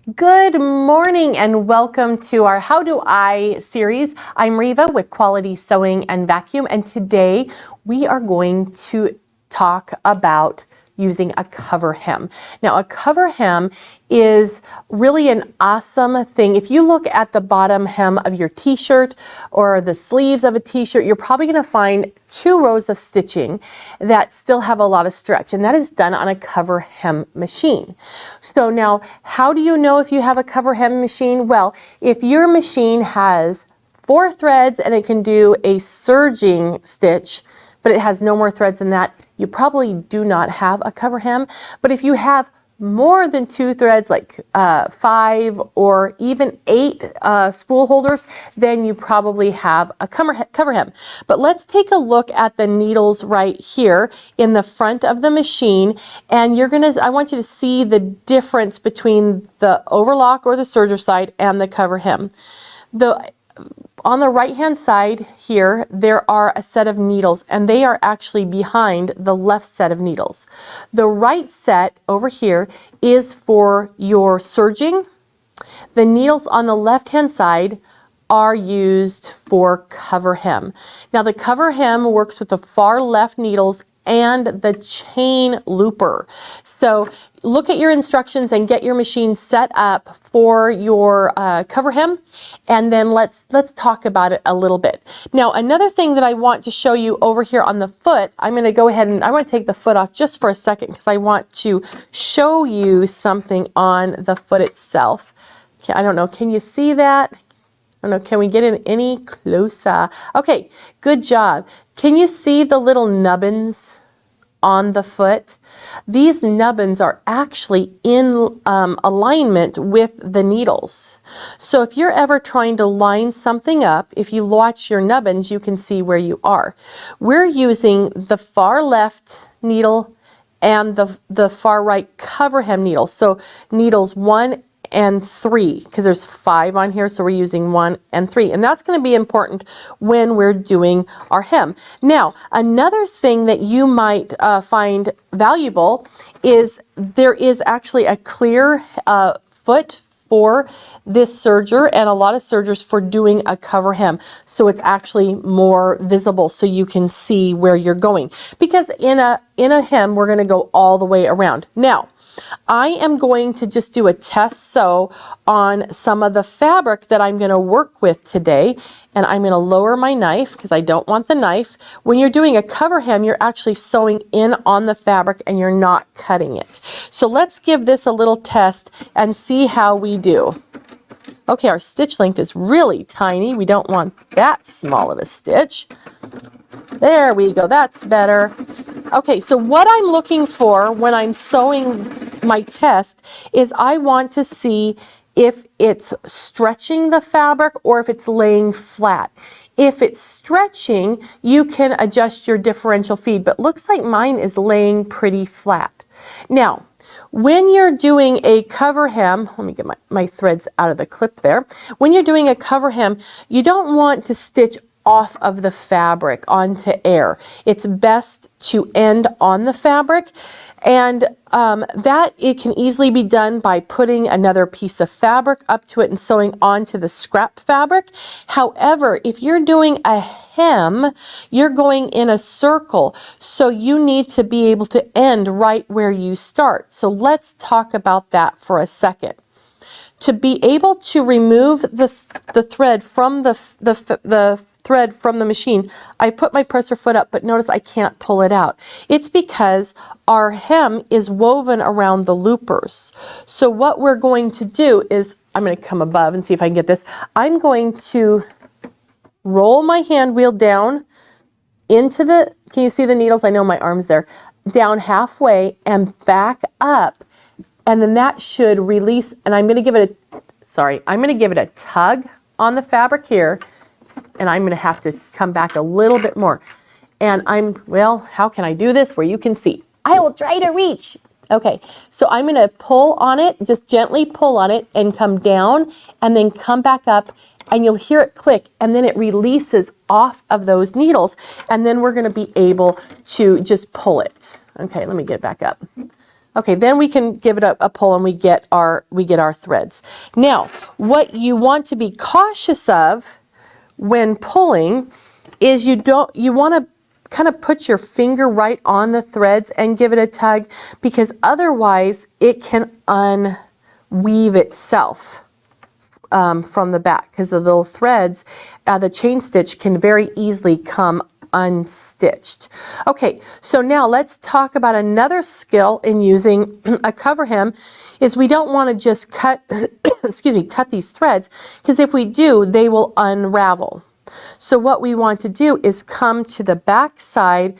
Good morning and welcome to our How Do I series. I'm Reva with Quality Sewing and Vacuum, and today we are going to talk about using a cover hem. Now, a cover hem is really an awesome thing. If you look at the bottom hem of your t-shirt or the sleeves of a t-shirt, you're probably going to find 2 rows of stitching that still have a lot of stretch, and that is done on a cover hem machine. So now, how do you know if you have a cover hem machine? Well, if your machine has 4 threads and it can do a surging stitch, but it has no more threads than that, you probably do not have a cover hem. But if you have more than 2 threads, like 5 or even 8 spool holders, then you probably have a cover hem. But let's take a look at the needles right here in the front of the machine, and I want you to see the difference between the overlock or the serger side and the cover hem. On the right hand side here, there are a set of needles, and they are actually behind the left set of needles. The right set over here is for your serging. The needles on the left hand side are used for cover hem. Now, the cover hem works with the far left needles and the chain looper. So look at your instructions and get your machine set up for your cover hem, and then let's talk about it a little bit. Now, another thing that I want to show you over here on the foot, I'm going to go ahead and I want to take the foot off just for a second because I want to show you something on the foot itself. I don't know, can you see that? I don't know, can we get in any closer? Okay, good job. Can you see the little nubbins on the foot? These nubbins are actually in alignment with the needles. So if you're ever trying to line something up, if you watch your nubbins, you can see where you are. We're using the far left needle and the far right cover hem needle. So needles 1 and 3, because there's 5 on here, so we're using 1 and 3, and that's going to be important when we're doing our hem. Now, another thing that you might find valuable is there is actually a clear foot for this serger, and a lot of sergers for doing a cover hem, so it's actually more visible so you can see where you're going, because in a hem we're going to go all the way around. Now, I am going to just do a test sew on some of the fabric that I'm going to work with today, and I'm going to lower my knife because I don't want the knife. When you're doing a cover hem, you're actually sewing in on the fabric and you're not cutting it. So let's give this a little test and see how we do. Okay, our stitch length is really tiny. We don't want that small of a stitch. There we go, that's better. Okay, so what I'm looking for when I'm sewing my test is I want to see if it's stretching the fabric or if it's laying flat. If it's stretching, you can adjust your differential feed, but looks like mine is laying pretty flat. Now, when you're doing a cover hem, let me get my threads out of the clip there. When you're doing a cover hem, you don't want to stitch off of the fabric onto air. It's best to end on the fabric, and that it can easily be done by putting another piece of fabric up to it and sewing onto the scrap fabric. However, if you're doing a hem, you're going in a circle, so you need to be able to end right where you start. So let's talk about that for a second. To be able to remove the thread from the thread from the machine, I put my presser foot up, but notice I can't pull it out. It's because our hem is woven around the loopers. So what we're going to do is, I'm going to come above and see if I can get this. I'm going to roll my hand wheel down into the, can you see the needles? I know my arm's there. Down halfway and back up, and then that should release, and I'm going to give it a tug on the fabric here, and I'm going to have to come back a little bit more. And well, how can I do this where you can see? I will try to reach. Okay, so I'm going to pull on it, just gently pull on it and come down and then come back up, and you'll hear it click, and then it releases off of those needles, and then we're going to be able to just pull it. Okay, let me get it back up. Okay, then we can give it a pull and we get our threads. Now, what you want to be cautious of when pulling is you want to kind of put your finger right on the threads and give it a tug, because otherwise it can unweave itself from the back, because the little threads, the chain stitch can very easily come unstitched. Okay, so now let's talk about another skill in using a cover hem. Is we don't want to just cut excuse me, cut these threads, because if we do, they will unravel. So what we want to do is come to the back side,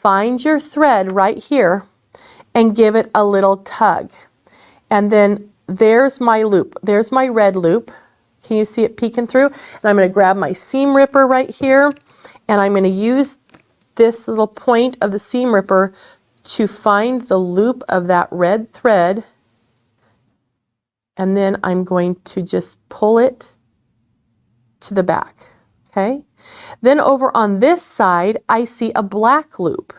find your thread right here, and give it a little tug. And then there's my loop. There's my red loop. Can you see it peeking through? And I'm going to grab my seam ripper right here, and I'm going to use this little point of the seam ripper to find the loop of that red thread. And then I'm going to just pull it to the back. Okay? Then over on this side, I see a black loop.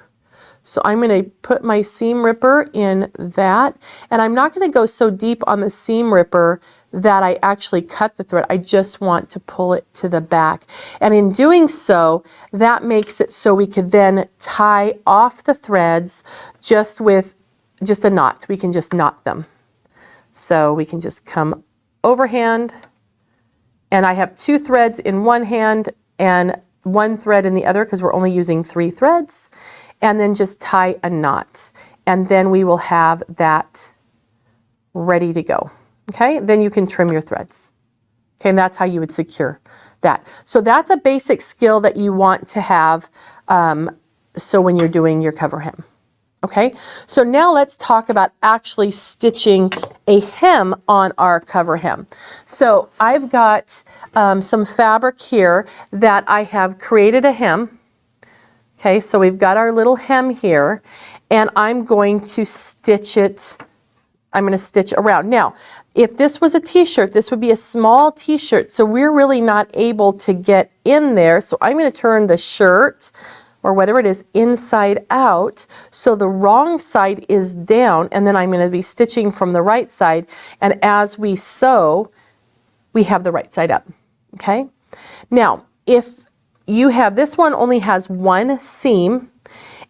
So I'm going to put my seam ripper in that, and I'm not going to go so deep on the seam ripper that I actually cut the thread. I just want to pull it to the back. And in doing so, that makes it so we could then tie off the threads just with a knot. We can just knot them. So we can just come overhand, and I have 2 threads in one hand and 1 thread in the other, because we're only using 3 threads, and then just tie a knot. And then we will have that ready to go. Okay, then you can trim your threads. Okay, and that's how you would secure that. So that's a basic skill that you want to have so when you're doing your cover hem. Okay, so now let's talk about actually stitching a hem on our cover hem. So I've got some fabric here that I have created a hem. Okay, so we've got our little hem here, and I'm going to stitch it. I'm going to stitch around. Now, if this was a t-shirt, this would be a small t-shirt, so we're really not able to get in there. So I'm going to turn the shirt, or whatever it is, inside out, so the wrong side is down, and then I'm going to be stitching from the right side, and as we sew, we have the right side up. Okay? Now, if you have, this one only has 1 seam,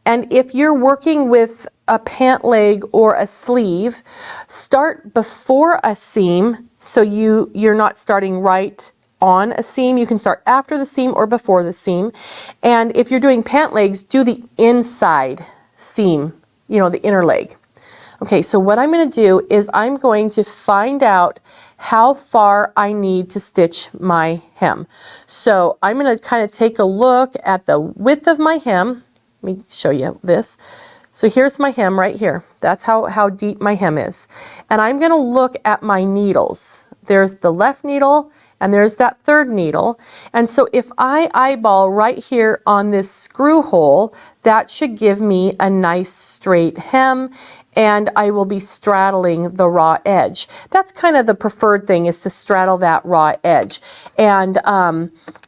and if you're working with a pant leg or a sleeve, start before a seam, so you're not starting right on a seam. You can start after the seam or before the seam. And if you're doing pant legs, do the inside seam, you know, the inner leg. Okay, so what I'm going to do is I'm going to find out how far I need to stitch my hem. So I'm going to kind of take a look at the width of my hem. Let me show you this. So here's my hem right here. That's how deep my hem is. And I'm going to look at my needles. There's the left needle, and there's that third needle. And so if I eyeball right here on this screw hole, that should give me a nice straight hem, and I will be straddling the raw edge. That's kind of the preferred thing, is to straddle that raw edge. And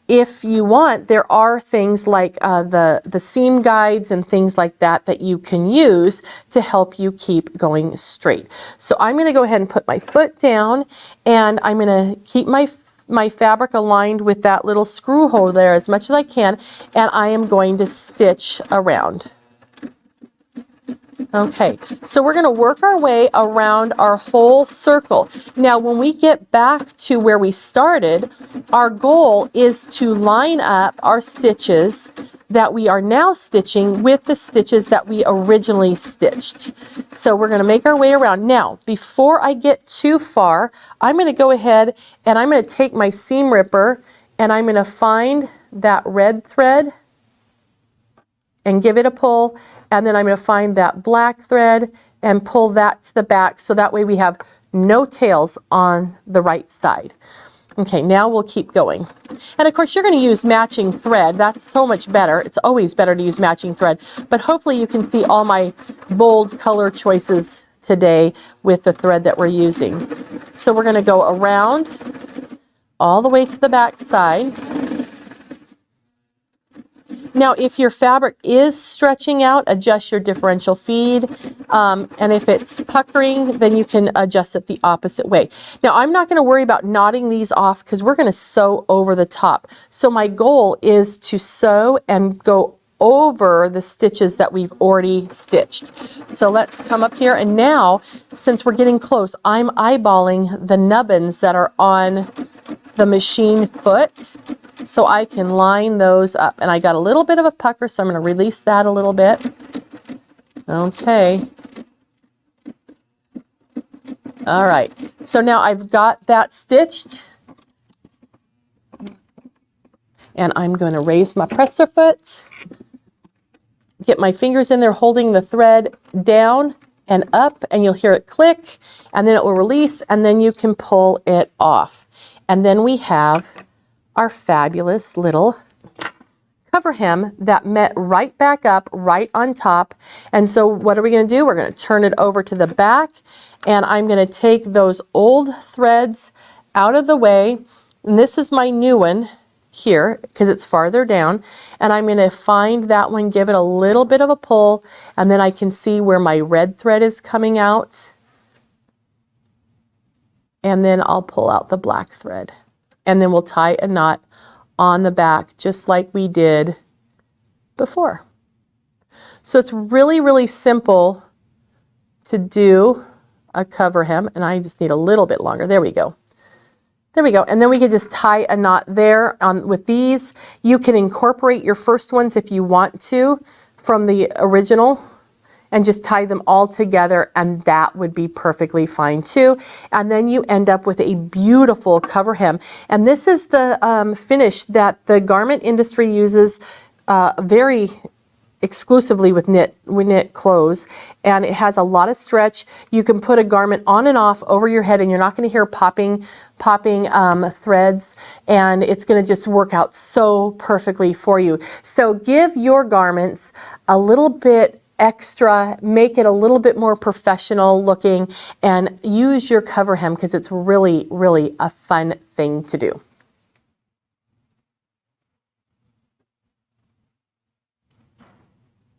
if you want, there are things like the seam guides and things like that that you can use to help you keep going straight. So I'm going to go ahead and put my foot down, and I'm going to keep my fabric aligned with that little screw hole there as much as I can, and I am going to stitch around. Okay, so we're going to work our way around our whole circle. Now, when we get back to where we started, our goal is to line up our stitches that we are now stitching with the stitches that we originally stitched. So we're going to make our way around. Now, before I get too far, I'm going to go ahead and I'm going to take my seam ripper, and I'm going to find that red thread and give it a pull, and then I'm going to find that black thread and pull that to the back, so that way we have no tails on the right side. Okay, now we'll keep going. And of course, you're going to use matching thread. That's so much better. It's always better to use matching thread, but hopefully you can see all my bold color choices today with the thread that we're using. So we're going to go around all the way to the back side. Now, if your fabric is stretching out, adjust your differential feed. And if it's puckering, then you can adjust it the opposite way. Now, I'm not going to worry about knotting these off because we're going to sew over the top. So my goal is to sew and go over the stitches that we've already stitched. So let's come up here, and now, since we're getting close, I'm eyeballing the nubbins that are on the machine foot, so I can line those up. And I got a little bit of a pucker, so I'm going to release that a little bit. Okay. All right, so now I've got that stitched, and I'm going to raise my presser foot, get my fingers in there holding the thread down and up, and you'll hear it click, and then it will release, and then you can pull it off. And then we have our fabulous little cover hem that met right back up, right on top. And so what are we going to do? We're going to turn it over to the back, and I'm going to take those old threads out of the way. And this is my new one here because it's farther down, and I'm going to find that one, give it a little bit of a pull, and then I can see where my red thread is coming out, and then I'll pull out the black thread, and then we'll tie a knot on the back just like we did before. So it's really, really simple to do a cover hem, and I just need a little bit longer. There we go. There we go. And then we can just tie a knot there with these. You can incorporate your first ones if you want to from the original and just tie them all together, and that would be perfectly fine too. And then you end up with a beautiful cover hem. And this is the finish that the garment industry uses very exclusively with knit clothes, and it has a lot of stretch. You can put a garment on and off over your head, and you're not going to hear popping threads, and it's going to just work out so perfectly for you. So give your garments a little bit extra, make it a little bit more professional looking, and use your cover hem because it's really, really a fun thing to do.